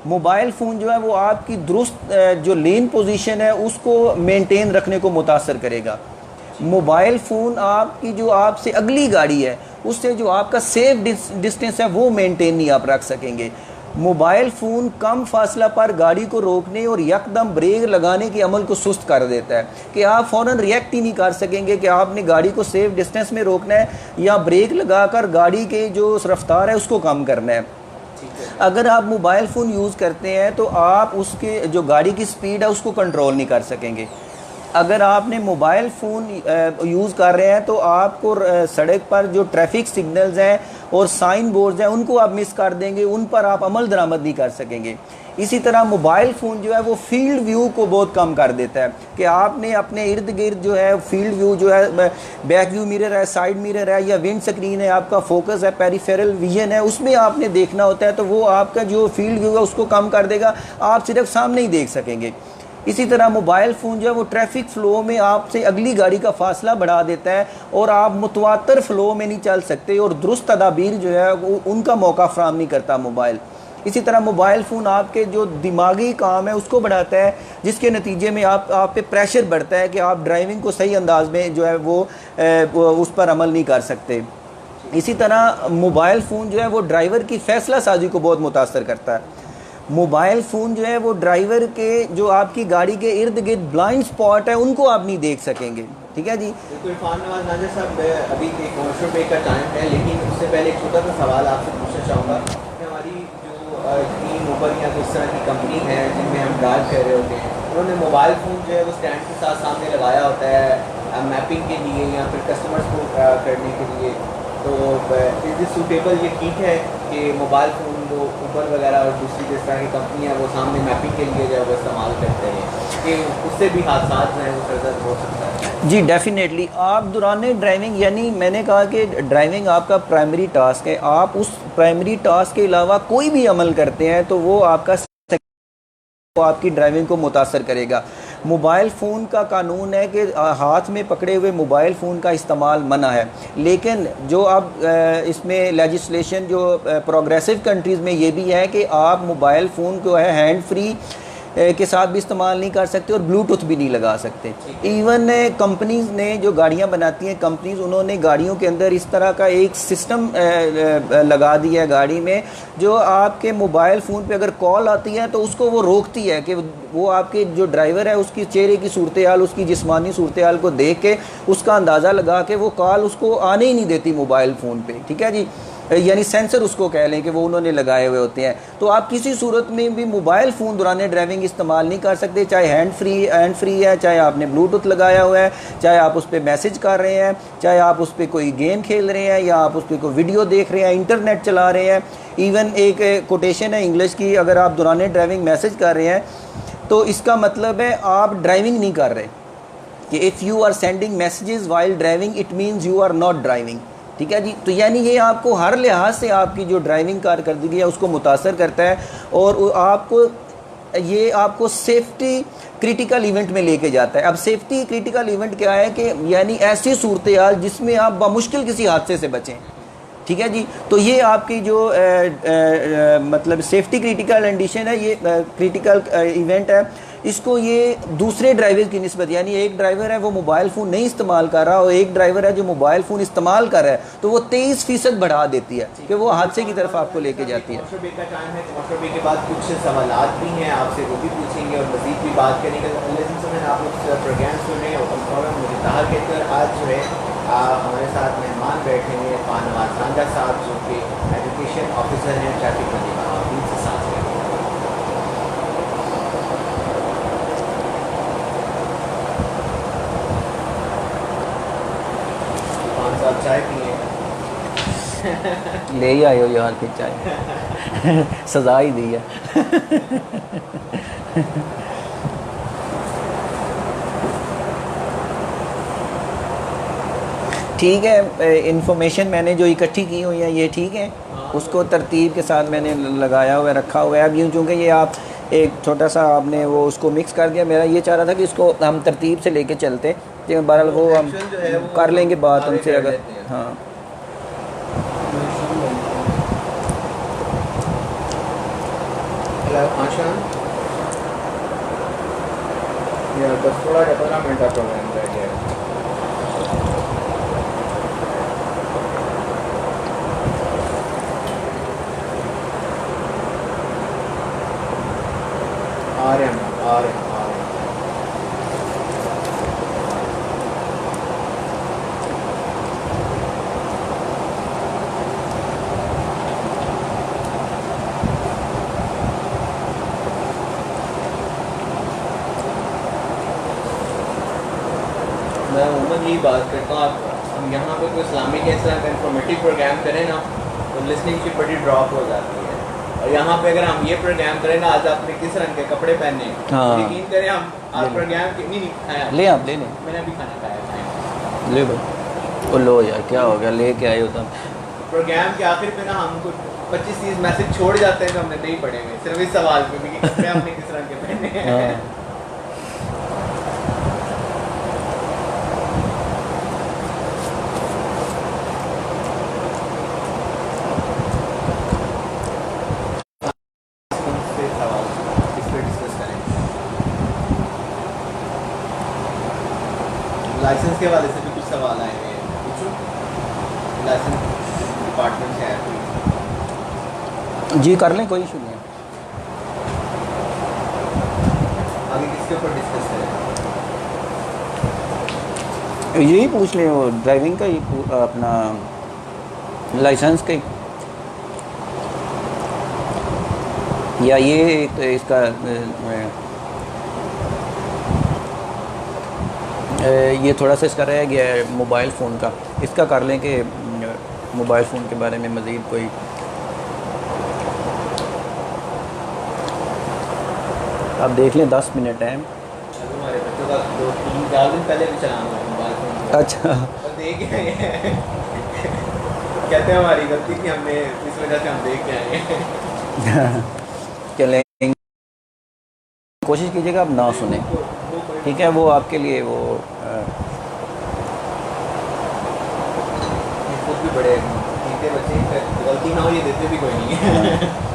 मोबाइल फ़ोन जो है वो आपकी दुरुस्त जो लेन पोजीशन है उसको मेंटेन रखने को मुतासर करेगा। मोबाइल फ़ोन आपकी जो आपसे अगली गाड़ी है उससे जो आपका सेफ डिस्टेंस है वो मेंटेन नहीं आप रख सकेंगे। मोबाइल फ़ोन कम फासला पर गाड़ी को रोकने और यकदम ब्रेक लगाने के अमल को सुस्त कर देता है, कि आप फ़ौरन रिएक्ट ही नहीं कर सकेंगे कि आपने गाड़ी को सेफ डिस्टेंस में रोकना है या ब्रेक लगाकर गाड़ी के जो रफ्तार है उसको कम करना है। अगर आप मोबाइल फ़ोन यूज़ करते हैं तो आप उसके जो गाड़ी की स्पीड है उसको कंट्रोल नहीं कर सकेंगे। अगर आपने मोबाइल फ़ोन यूज़ कर रहे हैं तो आपको सड़क पर जो ट्रैफिक सिग्नल्स हैं और साइन बोर्ड्स हैं उनको आप मिस कर देंगे, उन पर आप अमल दरामद नहीं कर सकेंगे। इसी तरह मोबाइल फ़ोन जो है वो फील्ड व्यू को बहुत कम कर देता है, कि आपने अपने इर्द गिर्द जो है फील्ड व्यू जो है, बैक व्यू मिरर है, साइड मिरर है या विंड स्क्रीन है, आपका फोकस है, पेरिफेरल विजन है, उसमें आपने देखना होता है, तो वो आपका जो फील्ड व्यू है उसको कम कर देगा, आप सिर्फ सामने ही देख सकेंगे। इसी तरह मोबाइल फ़ोन जो है वो ट्रैफिक फ़्लो में आपसे अगली गाड़ी का फासला बढ़ा देता है और आप मुतवातर फ़्लो में नहीं चल सकते और दुरुस्त तदाबीर जो है उनका मौका फ़राहम नहीं करता मोबाइल। इसी तरह मोबाइल फ़ोन आपके जो दिमागी काम है उसको बढ़ाता है, जिसके नतीजे में आप पे प्रेशर बढ़ता है कि आप ड्राइविंग को सही अंदाज में जो है वो उस पर अमल नहीं कर सकते। इसी तरह मोबाइल फ़ोन जो है वो ड्राइवर की फ़ैसला साजी को बहुत मुतासर करता है। मोबाइल फ़ोन जो है वो ड्राइवर के जो आपकी गाड़ी के इर्द गिर्द ब्लाइंड स्पॉट है उनको आप नहीं देख सकेंगे। ठीक है जी। बिल्कुल इरफान नवाज नाज़िर साहब, अभी एक कमर्शियल ब्रेक का टाइम है, लेकिन उससे पहले एक छोटा सा सवाल आपसे पूछना चाहूँगा कि हमारी जो टीम ऊबर या इस तरह की कंपनी है जिनमें हम ड्राइव कर रहे होते हैं, उन्होंने मोबाइल फ़ोन जो है वो स्टैंड के साथ सामने लगाया होता है मैपिंग के लिए या फिर कस्टमर्स को करने के लिए। तो इज दिस सूटेबल, ये ठीक है कि मोबाइल फ़ोन जो ऊबर वगैरह और दूसरी जिस तरह की कंपनी है वो सामने मैपिंग के लिए जो है वो इस्तेमाल करते हैं कि उससे भी हादसा जो है वो सरजद हो सकता है? जी डेफिनेटली। आप दौरान ड्राइविंग, यानी मैंने कहा कि ड्राइविंग आपका प्राइमरी टास्क है, आप उस प्राइमरी टास्क के अलावा कोई भी अमल करते हैं तो वो आपकी ड्राइविंग को मुतासर करेगा। मोबाइल फ़ोन का कानून है कि हाथ में पकड़े हुए मोबाइल फ़ोन का इस्तेमाल मना है, लेकिन जो अब इसमें लेजिस्लेशन जो प्रोग्रेसिव कंट्रीज़ में ये भी है कि आप मोबाइल फ़ोन को है हैंड फ्री के साथ भी इस्तेमाल नहीं कर सकते और ब्लूटूथ भी नहीं लगा सकते। इवन कंपनीज़ ने जो गाड़ियां बनाती हैं कंपनीज़, उन्होंने गाड़ियों के अंदर इस तरह का एक सिस्टम लगा दिया है गाड़ी में, जो आपके मोबाइल फ़ोन पे अगर कॉल आती है तो उसको वो रोकती है कि वो आपके जो ड्राइवर है उसकी चेहरे की सूरत हाल, उसकी जिस्मानी सूरत हाल को देख के उसका अंदाज़ा लगा के वो कॉल उसको आने ही नहीं देती मोबाइल फ़ोन पर। ठीक है जी, यानी सेंसर उसको कह लें कि वो उन्होंने लगाए हुए होते हैं। तो आप किसी सूरत में भी मोबाइल फ़ोन दौरान ड्राइविंग इस्तेमाल नहीं कर सकते, चाहे हैंड फ्री है, चाहे आपने ब्लूटूथ लगाया हुआ है, चाहे आप उस पर मैसेज कर रहे हैं, चाहे आप उस पर कोई गेम खेल रहे हैं या आप उस पर कोई वीडियो देख रहे हैं, इंटरनेट चला रहे हैं। इवन एक कोटेशन है इंग्लिश की, अगर आप दौरान ड्राइविंग मैसेज कर रहे हैं तो इसका मतलब है आप ड्राइविंग नहीं कर रहे, कि if you are sending messages while driving it means you are not driving. ठीक है जी। तो यानी ये आपको हर लिहाज से आपकी जो ड्राइविंग कारकर्दगी है उसको मुतासर करता है और आपको सेफ्टी क्रिटिकल इवेंट में लेके जाता है। अब सेफ्टी क्रिटिकल इवेंट क्या है कि यानी ऐसी सूरत हाल जिसमें आप बामुश्किल किसी हादसे से बचें। ठीक है जी। तो ये आपकी जो मतलब सेफ्टी क्रिटिकल कंडीशन है, ये क्रिटिकल इवेंट है, इसको ये दूसरे ड्राइवर की निस्बत, यानी एक ड्राइवर है वो मोबाइल फ़ोन नहीं इस्तेमाल कर रहा और एक ड्राइवर है जो मोबाइल फ़ोन इस्तेमाल कर रहा है, तो वो 23% बढ़ा देती है कि वो हादसे की तरफ आपको लेके जाती है। कमर्शियल ब्रेक का टाइम है, कमर्शियल ब्रेक के बाद कुछ सवालात भी हैं आपसे, वो भी पूछेंगे और मज़ीद भी बात करेंगे। आप लोग प्रोग्राम सुन रहे हैं मुझे कहा कहकर आज जो है हमारे साथ मेहमान बैठे हैं इरफान नवाज नाज़िर साहब, जो कि एजुकेशन ऑफिसर हैं ट्रैफिक मंडी से साथ हैं। आप चाय पिए? ले ही आए हो यार फिर चाय सजा ही दी है। ठीक है, इंफॉर्मेशन मैंने जो इकट्ठी की हुई है ये ठीक है, उसको तरतीब के साथ मैंने लगाया हुआ है, रखा हुआ है। अब यूँ चूँकि ये आप एक छोटा सा आपने वो उसको मिक्स कर दिया, मेरा ये चाह रहा था कि इसको हम तरतीब से लेके चलते, बहरहाल वो हम कर लेंगे बात उनसे अगर। हाँ बस थोड़ा 15 मिनट का प्रोग्राम रह गया है। आ रहे हैं। मैं उमूमन यही बात करता हूँ, हम यहाँ पे कोई इस्लामिक ऐसा इंफॉर्मेटिव प्रोग्राम करें ना तो लिसनिंग बड़ी ड्रॉप हो जाती है, और यहाँ पे अगर हम ये प्रोग्राम करें ना, आज आपने किस रंग के कपड़े पहने, यकीन करें हम आप प्रोग्राम कितनी नहीं खाया, ले आप ले लें, मैंने अभी खाना खाया ले भाई। ओ लो यार क्या हो गया, ले के आए हो तुम। प्रोग्राम के आखिर पे ना हमको 25-30 मैसेज छोड़ जाते हैं तो हमने नहीं पढ़े हुए, सिर्फ इस सवाल पे भी कि कपड़े आपने किस रंग के पहने हैं। लाइसेंस के हवाले से भी कुछ सवाल आए हैं, पूछो। लाइसेंस डिपार्टमेंट से आया कोई? जी कर लें, कोई इशू नहीं आगे किसके ऊपर डिस्कस करें? है। यही पूछ लें, वो ड्राइविंग का ही अपना लाइसेंस का ही, या ये एक इसका ये थोड़ा सा इसका रह गया है मोबाइल फ़ोन का, इसका कर लें कि मोबाइल फ़ोन के बारे में मज़ीद कोई। आप देख लें 10 मिनट है। अभी हमारे बच्चों का 2-3-4 दिन पहले भी चलाना हुआ मोबाइल फ़ोन। अच्छा और देख के आए हैं। कहते हैं हमारी गलती थी, हमने इस वजह से हम देख के आए हैं। चलें, कोशिश कीजिएगा आप ना सुने, ठीक है, वो आपके लिए वो खुद भी बड़े सीधे बच्चे, गलती ना हो ये देते भी कोई नहीं है।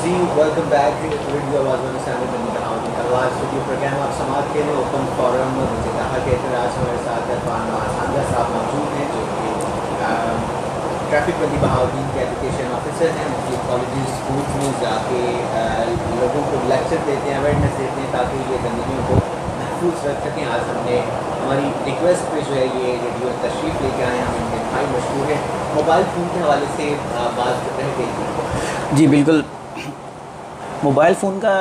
जी वेलकम बैक टू रेडियो आवाज़ में शामिल करने का आज स्टूडियो प्रोग्राम आप समाज के लिए ओपन फॉरम मुझे कहा कि आज हमारे साथ इरफान खानजा साहब मौजूद हैं जो कि ट्रैफिक बंदी बहाउद्दीन के एजुकेशन ऑफिसर हैं। मुख्तलिफ कॉलेज स्कूल्स में जाके लोगों को लेक्चर देते हैं, अवेयरनेस देते हैं ताकि ये गंदगियों को महफूज रख सकें। आज हमने हमारी रिक्वेस्ट पे जो है ये रेडियो तशरीफ़ लेके आए हैं, हम इनके भाई मशहूर हैं। मोबाइल फ़ोन के हवाले से बात कर रहे थे। जी बिल्कुल, मोबाइल फ़ोन का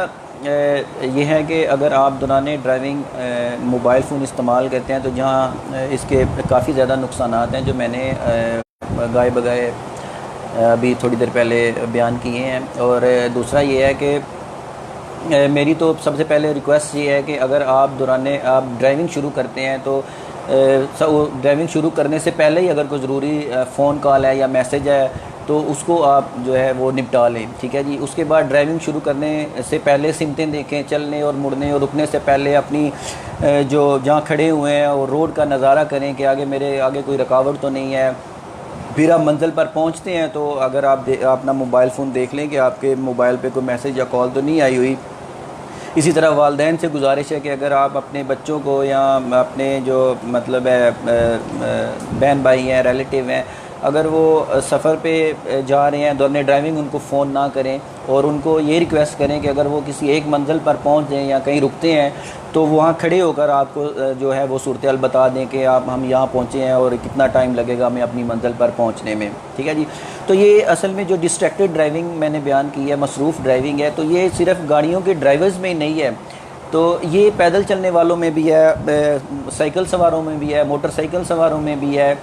ये है कि अगर आप दौरान ड्राइविंग मोबाइल फ़ोन इस्तेमाल करते हैं तो जहाँ इसके काफ़ी ज़्यादा नुकसानात हैं जो मैंने गाए बगाए अभी थोड़ी देर पहले बयान किए हैं। और दूसरा ये है कि मेरी तो सबसे पहले रिक्वेस्ट ये है कि अगर आप दौरान आप ड्राइविंग शुरू करते हैं तो ड्राइविंग शुरू करने से पहले ही अगर कोई ज़रूरी फ़ोन कॉल है या मैसेज है तो उसको आप जो है वो निपटा लें, ठीक है जी। उसके बाद ड्राइविंग शुरू करने से पहले सिमतें देखें, चलने और मुड़ने और रुकने से पहले अपनी जो जहाँ खड़े हुए हैं और रोड का नज़ारा करें कि आगे मेरे आगे कोई रुकावट तो नहीं है। फिर आप मंजिल पर पहुँचते हैं तो अगर आप अपना मोबाइल फ़ोन देख लें कि आपके मोबाइल पे कोई मैसेज या कॉल तो नहीं आई हुई। इसी तरह वालिदैन से गुजारिश है कि अगर आप अपने बच्चों को या अपने जो मतलब है बहन भाई हैं, रिलेटिव हैं, अगर वो सफ़र पे जा रहे हैं दौरान ड्राइविंग उनको फ़ोन ना करें और उनको ये रिक्वेस्ट करें कि अगर वो किसी एक मंजिल पर पहुंच जाएं या कहीं रुकते हैं तो वहाँ खड़े होकर आपको जो है वो सूरत हाल बता दें कि आप हम यहाँ पहुँचे हैं और कितना टाइम लगेगा हमें अपनी मंजिल पर पहुँचने में, ठीक है जी। तो ये असल में जो डिस्ट्रैक्टेड ड्राइविंग मैंने बयान की है, मसरूफ़ ड्राइविंग है, तो ये सिर्फ गाड़ियों के ड्राइवर्स में ही नहीं है, तो ये पैदल चलने वालों में भी है, साइकिल सवारों में भी है, मोटरसाइकिल सवारों में भी है।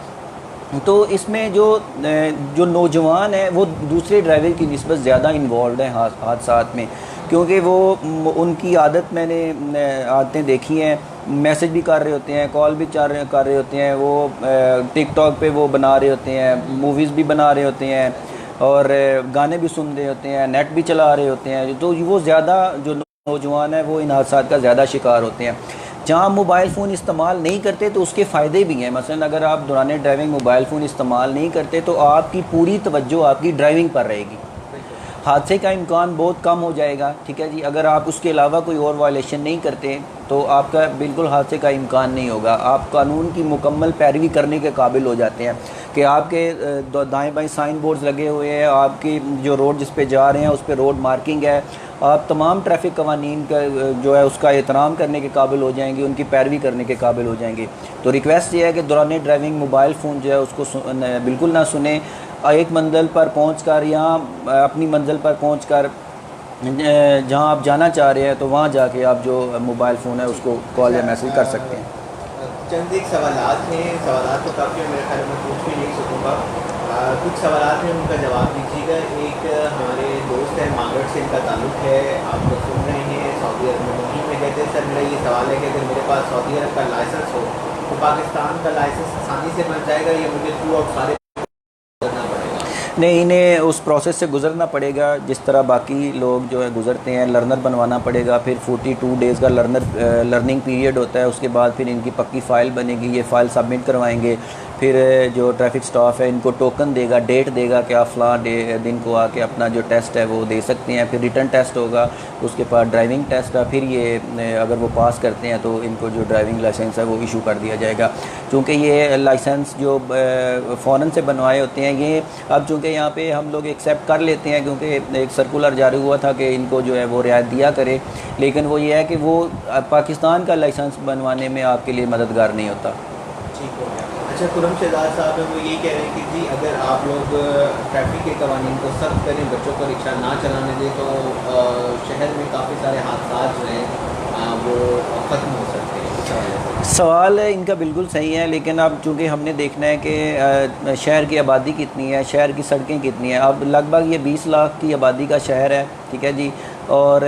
तो इसमें जो नौजवान हैं वो दूसरे ड्राइवर की निस्बत ज़्यादा इन्वॉल्व हैं हादसात में, क्योंकि वो उनकी आदत मैंने आदतें देखी हैं, मैसेज भी कर रहे होते हैं, कॉल भी कर रहे होते हैं, वो टिकटॉक पे वो बना रहे होते हैं, मूवीज़ भी बना रहे होते हैं और गाने भी सुन रहे होते हैं, नेट भी चला रहे होते हैं। तो वो ज़्यादा जो नौजवान है वो इन हादसात का ज़्यादा शिकार होते हैं। जहाँ मोबाइल फ़ोन इस्तेमाल नहीं करते तो उसके फ़ायदे भी हैं। मसलन अगर आप दौरान ड्राइविंग मोबाइल फ़ोन इस्तेमाल नहीं करते तो आपकी पूरी तवज्जो आपकी ड्राइविंग पर रहेगी, हादसे का इम्कान बहुत कम हो जाएगा, ठीक है जी। अगर आप उसके अलावा कोई और वायलेशन नहीं करते तो आपका बिल्कुल हादसे का इम्कान नहीं होगा। आप कानून की मुकम्मल पैरवी करने के काबिल हो जाते हैं कि आपके दाएं बाएं साइन बोर्ड्स लगे हुए हैं, आपकी जो रोड जिस पे जा रहे हैं उस पर रोड मार्किंग है, आप तमाम ट्रैफिक कवानीन का जो है उसका एहतराम करने के काबिल हो जाएंगे, उनकी पैरवी करने के काबिल हो जाएंगे। तो रिक्वेस्ट ये है कि दौरान ड्राइविंग मोबाइल फ़ोन जो है उसको बिल्कुल ना सुने। एक मंजिल पर पहुंचकर या अपनी मंजिल पर पहुंचकर जहां आप जाना चाह रहे हैं तो वहां जाके आप जो मोबाइल फ़ोन है उसको कॉल या मैसेज कर सकते हैं। चंद एक सवालात हैं, सवालात तो काफ़ी मेरे ख्याल में पूछ भी नहीं सकूँगा, कुछ सवालात हैं उनका जवाब दीजिएगा। एक हमारे दोस्त हैं मांगड़ से इनका ताल्लुक़ है, आप लोग सुन रहे हैं, सऊदी अरब में मुहिम में कहते हैं सर मेरा ये सवाल है कि अगर मेरे पास सऊदी अरब का लाइसेंस हो तो पाकिस्तान का लाइसेंस आसानी से बन जाएगा या मुझे थ्रू आउट सारे करना पड़ेगा? नहीं, इन्हें उस प्रोसेस से गुजरना पड़ेगा जिस तरह बाकी लोग जो है गुजरते हैं। लर्नर बनवाना पड़ेगा, फिर 42 डेज़ का लर्निंग पीरियड होता है। उसके बाद फिर इनकी पक्की फ़ाइल बनेगी, ये फ़ाइल सबमिट करवाएंगे। फिर जो ट्रैफिक स्टाफ है इनको टोकन देगा, डेट देगा कि आप फ़लाँ दिन को आके अपना जो टेस्ट है वो दे सकते हैं। फिर रिटन टेस्ट होगा, उसके बाद ड्राइविंग टेस्ट है। फिर ये अगर वो पास करते हैं तो इनको जो ड्राइविंग लाइसेंस है वो इशू कर दिया जाएगा। चूँकि ये लाइसेंस जो फ़ौरन से बनवाए होते हैं, ये अब चूँकि यहाँ पे हम लोग एक्सेप्ट कर लेते हैं क्योंकि एक सर्कुलर जारी हुआ था कि इनको जो है वो रियायत दिया करे, लेकिन वो ये है कि वो पाकिस्तान का लाइसेंस बनवाने में आपके लिए मददगार नहीं होता। ठीक हो गया। अच्छा, खुरम शहजाद साहब है वो ये कह रहे हैं कि जी अगर आप लोग ट्रैफिक के कवानीन को सख्त करें, बच्चों को रिक्शा ना चलाने दें तो शहर में काफ़ी सारे हादसा जो हैं वो ख़त्म हो सकते हैं। सवाल इनका बिल्कुल सही है, लेकिन अब चूँकि हमने देखना है कि शहर की आबादी कितनी है, शहर की सड़कें कितनी हैं। अब लगभग ये 20 लाख की आबादी का शहर है, ठीक है जी, और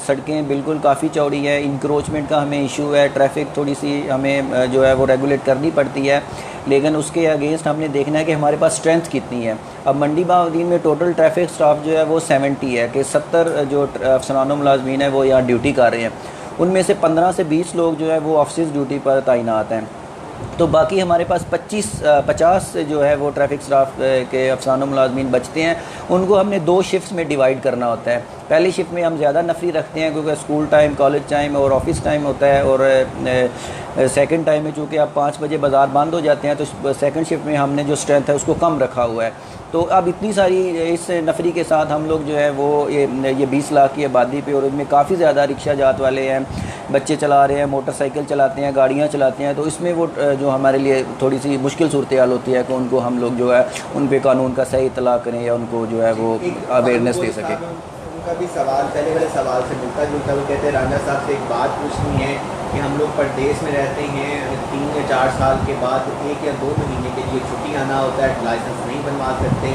सड़कें बिल्कुल काफ़ी चौड़ी है। इंक्रोचमेंट का हमें इशू है, ट्रैफिक थोड़ी सी हमें जो है वो रेगुलेट करनी पड़ती है, लेकिन उसके अगेंस्ट हमने देखना है कि हमारे पास स्ट्रेंथ कितनी है। अब मंडी बहाउद्दीन में टोटल ट्रैफिक स्टाफ जो है वो 70 है कि 70 जो अफसरान व मुलाजमीन है वो यहाँ ड्यूटी कर रहे हैं। उनमें से 15 से 20 लोग जो है वो ऑफिस ड्यूटी पर तैनात हैं, तो बाकी हमारे पास 50 जो है वो ट्रैफिक स्टाफ के अफसरान व मुलाजमीन बचते हैं। उनको हमने 2 शिफ्ट्स में डिवाइड करना होता है। पहली शिफ्ट में हम ज़्यादा नफरी रखते हैं क्योंकि स्कूल टाइम, कॉलेज टाइम और ऑफिस टाइम होता है, और सेकंड टाइम में चूँकि अब 5 बजे बाज़ार बंद हो जाते हैं तो सेकंड शिफ्ट में हमने जो स्ट्रेंथ है उसको कम रखा हुआ है। तो अब इतनी सारी इस नफरी के साथ हम लोग जो है वो ये 20 लाख की आबादी पे, और इनमें काफ़ी ज़्यादा रिक्शा जात वाले हैं, बच्चे चला रहे हैं, मोटरसाइकिल चलाते हैं, गाड़ियाँ चलाते हैं, तो इसमें वो जो हमारे लिए थोड़ी सी मुश्किल सूरत हाल होती है कि उनको हम लोग जो है उन पे कानून का सही इतला करें या उनको जो है वो अवेयरनेस दे सकें। उनका भी सवाल पहले वाले सवाल से मिलता जुलता, वो कहते हैं राजा साहब से एक बात पूछनी है कि हम लोग परदेश में रहते हैं, 3 या 4 साल के बाद 1 या 2 महीने के लिए छुट्टी आना होता है, लाइसेंस नहीं बनवा सकते,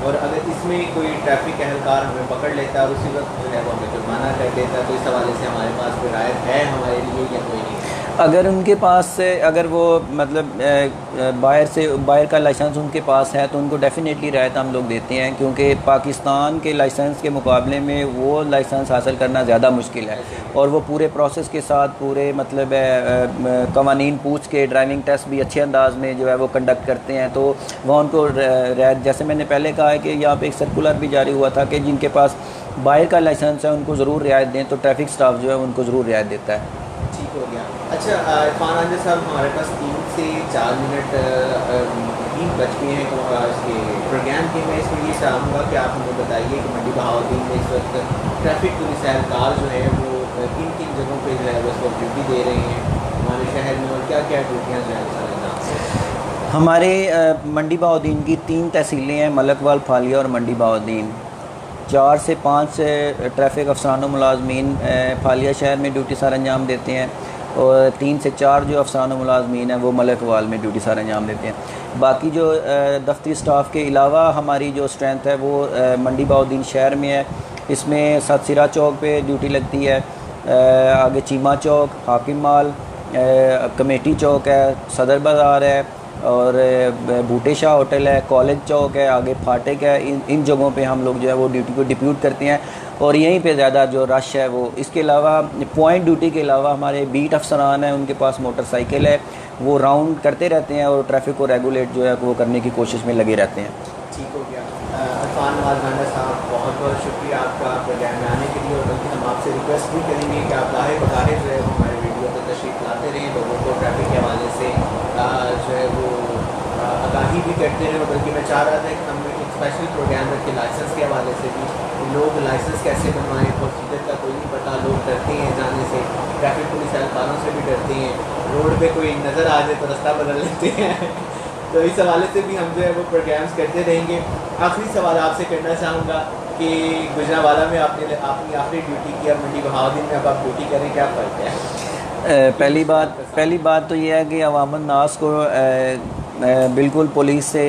और अगर इसमें कोई ट्रैफिक एहलकार हमें पकड़ लेता है और उसी वक्त जो है वो हमें जुर्माना कर देता है, तो इस हवाले से हमारे पास कोई रायत है हमारे लिए या कोई नहीं? अगर उनके पास अगर वो मतलब बाहर का लाइसेंस उनके पास है तो उनको डेफ़िनेटली रायत हम लोग देते हैं, क्योंकि पाकिस्तान के लाइसेंस के मुकाबले में वो लाइसेंस हासिल करना ज़्यादा मुश्किल है, और वो पूरे प्रोसेस के साथ पूरे मतलब कवानीन पूछ के ड्राइविंग टेस्ट भी अच्छे अंदाज में जो है वो कंडक्ट करते हैं। तो वहाँ उनको रायत, जैसे मैंने पहले कहा है कि यहाँ पे एक सर्कुलर भी जारी हुआ था कि जिनके पास बाहर का लाइसेंस है उनको ज़रूर रियायत दें, तो ट्रैफिक स्टाफ जो है उनको ज़रूर रियायत देता है। ठीक हो गया। अच्छा इरफान आंजा साहब, हमारे पास 3 से 4 मिनट 3 बज गए हैं तो इसके प्रोग्राम के, मैं इसमें ये चाहूँगा कि आप हमें बताइए कि मंडी बहाउद्दीन में इस वक्त ट्रैफिक पुलिस एहलकार जो है वो किन किन जगहों पे जो है वो इस वक्त ड्यूटी दे रहे हैं हमारे शहर में, और क्या क्या ड्यूटियाँ जो है हमारे मंडी बहाउद्दीन की 3 तहसीलें हैं, मलकवाल, फालिया और मंडी बहाउद्दीन। 4 से 5 ट्रैफिक अफसरान व मुलाजमीन फालिया शहर में ड्यूटी सर अंजाम देते हैं, और 3 से 4 जो अफसरान व मुलाजमीन हैं वो मलकवाल में ड्यूटी सर अंजाम देते हैं। बाकी जो दफ्तरी स्टाफ के अलावा हमारी जो स्ट्रेंथ है वो मंडी बहाउद्दीन शहर में है। इसमें सतसिरा चौक पे ड्यूटी लगती है, आगे चीमा चौक, हाकिम माल, कमेटी चौक है, सदर बाज़ार है, और बूटे शाह होटल है, कॉलेज चौक है, आगे फाटक है। इन जगहों पे हम लोग जो है वो ड्यूटी को डिप्यूट करते हैं, और यहीं पे ज़्यादा जो रश है वो। इसके अलावा पॉइंट ड्यूटी के अलावा हमारे बीट अफसरान हैं, उनके पास मोटरसाइकिल है, वो राउंड करते रहते हैं और ट्रैफिक को रेगुलेट जो है वो करने की कोशिश में लगे रहते हैं। ठीक हो गया। इरफान नवाज़ साहब, बहुत बहुत शुक्रिया आपका प्रोग्राम में आने के लिए, और बल्कि हम आपसे रिक्वेस्ट भी करेंगे कि आप लाहे बकाहे जो है वो हमारे वीडियो पर तशरीफ लाते रहें, लोगों को ट्रैफिक के हवाले से जो है वो आगाही भी करते रहें। और बल्कि मैं चाह रहा था कि हम एक स्पेशल प्रोग्राम रखें लाइसेंस के हवाले से भी, लोग लाइसेंस कैसे बनवाएँ, प्रोसीजर का कोई नहीं पता, लोग डरते हैं जाने से, ट्रैफिक पुलिस एहलकारों से भी डरते हैं, रोड पे कोई नज़र आ जाए तो रास्ता बदल लेते हैं तो इस हवाले से भी हम जो है वो प्रोग्राम्स करते रहेंगे। आखिरी सवाल आपसे करना चाहूँगा कि गुजरांवाला में आपने अपनी आखिरी ड्यूटी की, अब मंडी बहाउद्दीन में अब आप ड्यूटी करें, क्या फ़र्क है? पहली बात तो ये है कि अवामन नास को बिल्कुल पुलिस से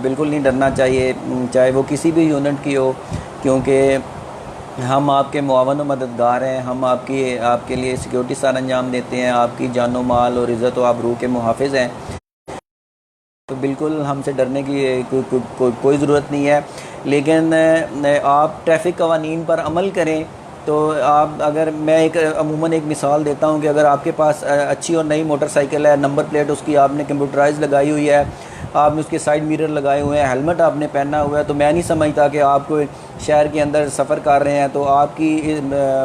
बिल्कुल नहीं डरना चाहिए, चाहे वो किसी भी यूनिट की हो, क्योंकि हम आपके मुआवन व मददगार हैं, हम आपके लिए सिक्योरिटी सार अंजाम देते हैं, आपकी जानो माल और इज़्ज़त व आबरू के मुहाफ़िज़ हैं। तो बिल्कुल हमसे डरने की कोई ज़रूरत नहीं है। लेकिन आप ट्रैफ़िक कवानीन पर अमल करें। तो आप अगर मैं एक अमूमन एक मिसाल देता हूँ कि अगर आपके पास अच्छी और नई मोटरसाइकिल है, नंबर प्लेट उसकी आपने कंप्यूटराइज लगाई हुई है, आपने उसके साइड मिरर लगाए हुए हैं, हेलमेट आपने पहना हुआ है, तो मैं नहीं समझता कि आप कोई शहर के अंदर सफ़र कर रहे हैं तो आपकी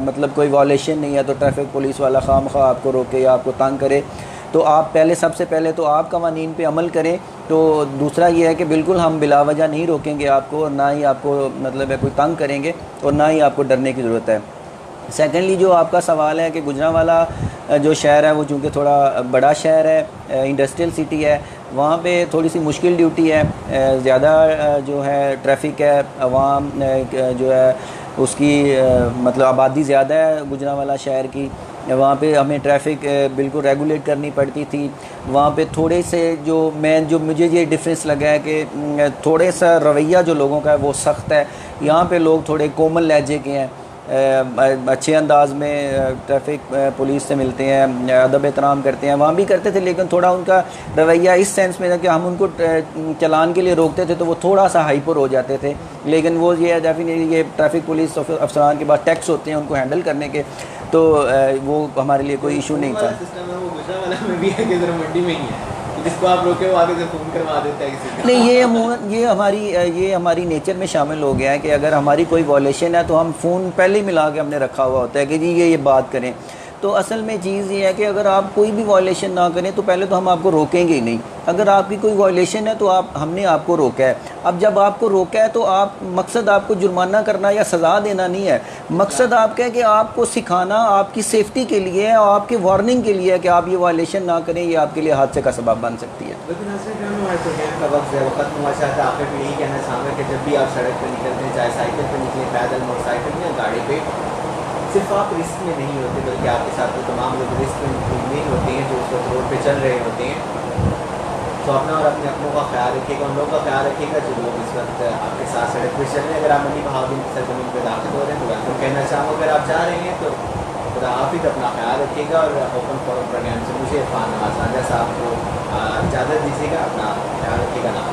मतलब कोई वॉलेशन नहीं है तो ट्रैफिक पुलिस वाला खामखा आपको रोके या आपको तंग करे। तो आप सबसे पहले तो आप कवानीन पे अमल करें। तो दूसरा ये है कि बिल्कुल हम बिला वजह नहीं रोकेंगे आपको, और ना ही आपको मतलब है कोई तंग करेंगे, और ना ही आपको डरने की ज़रूरत है। सेकेंडली जो आपका सवाल है कि गुजरांवाला जो शहर है वो चूँकि थोड़ा बड़ा शहर है, इंडस्ट्रियल सिटी है, वहाँ पे थोड़ी सी मुश्किल ड्यूटी है, ज़्यादा जो है ट्रैफिक है, आवाम जो है उसकी मतलब आबादी ज़्यादा है गुजरांवाला शहर की। वहाँ पे हमें ट्रैफिक बिल्कुल रेगुलेट करनी पड़ती थी। वहाँ पे थोड़े से जो मुझे ये डिफरेंस लगा है कि थोड़े सा रवैया जो लोगों का है वो सख्त है। यहाँ पे लोग थोड़े कोमल लहजे के हैं, अच्छे अंदाज में ट्रैफिक पुलिस से मिलते हैं, अदब एहतराम करते हैं। वहाँ भी करते थे, लेकिन थोड़ा उनका रवैया इस सेंस में था कि हम उनको चलान के लिए रोकते थे तो वो थोड़ा सा हाइपर हो जाते थे। लेकिन वो ये डेफिनेटली ये ट्रैफिक पुलिस अफसरान के पास टैक्स होते हैं उनको हैंडल करने के, तो वो हमारे लिए कोई इशू नहीं था। सिस्टम है वो गुजरांवाला में भी है कि जरा मंडी में ही है, जिसको आप रोके वो आगे से फ़ोन करवा देता है किसी का। नहीं, ये हमारी नेचर में शामिल हो गया है कि अगर हमारी कोई वॉलेशन है तो हम फ़ोन पहले ही मिला के हमने रखा हुआ होता है कि जी ये बात करें। तो असल में चीज़ ये है कि अगर आप कोई भी वॉलेशन ना करें तो पहले तो हम आपको रोकेंगे ही नहीं। अगर आपकी कोई वॉलेशन है तो हमने आपको रोका है। अब जब आपको रोका है तो मकसद आपको जुर्माना करना या सज़ा देना नहीं है, मकसद आपका है कि आपको सिखाना आपकी सेफ्टी के लिए है और आपकी वार्निंग के लिए है कि आप ये वॉलेशन ना करें, ये आपके लिए हादसे का सबब बन सकती है। लेकिन हमारे प्रोग्राम का वक्त है, खत्म हुआ चाहता है। आखिर में यही कहना चाहूँगा कि जब भी आप सड़क पर निकलते हैं, चाहे साइकिल पर निकलें, पैदल, मोटरसाइकिल या गाड़ी पे, सिर्फ आप रिस्क में नहीं होते बल्कि आपके साथ वो तमाम लोग रिस्क में ही होते हैं जो उस वक्त रोड पे चल रहे होते हैं। तो अपना और अपने अपनों का ख्याल रखिएगा, उन लोगों का ख्याल रखिएगा जो लोग इस वक्त आपके साथ सड़क पर चल रहे हैं। अगर आप मंडी बहाउद्दीन की सरजमीन पर दाखिल हो रहे हैं तो वेलकम कहना चाहूँगा। अगर आप जा रहे हैं तो खुदा हाफिज़, अपना ख्याल रखिएगा। और ओपन फोरम प्रोग्राम से मुझे इरफान नवाज़ राजा साहब को इजाज़त दीजिएगा। अपना ख्याल रखिएगा ना।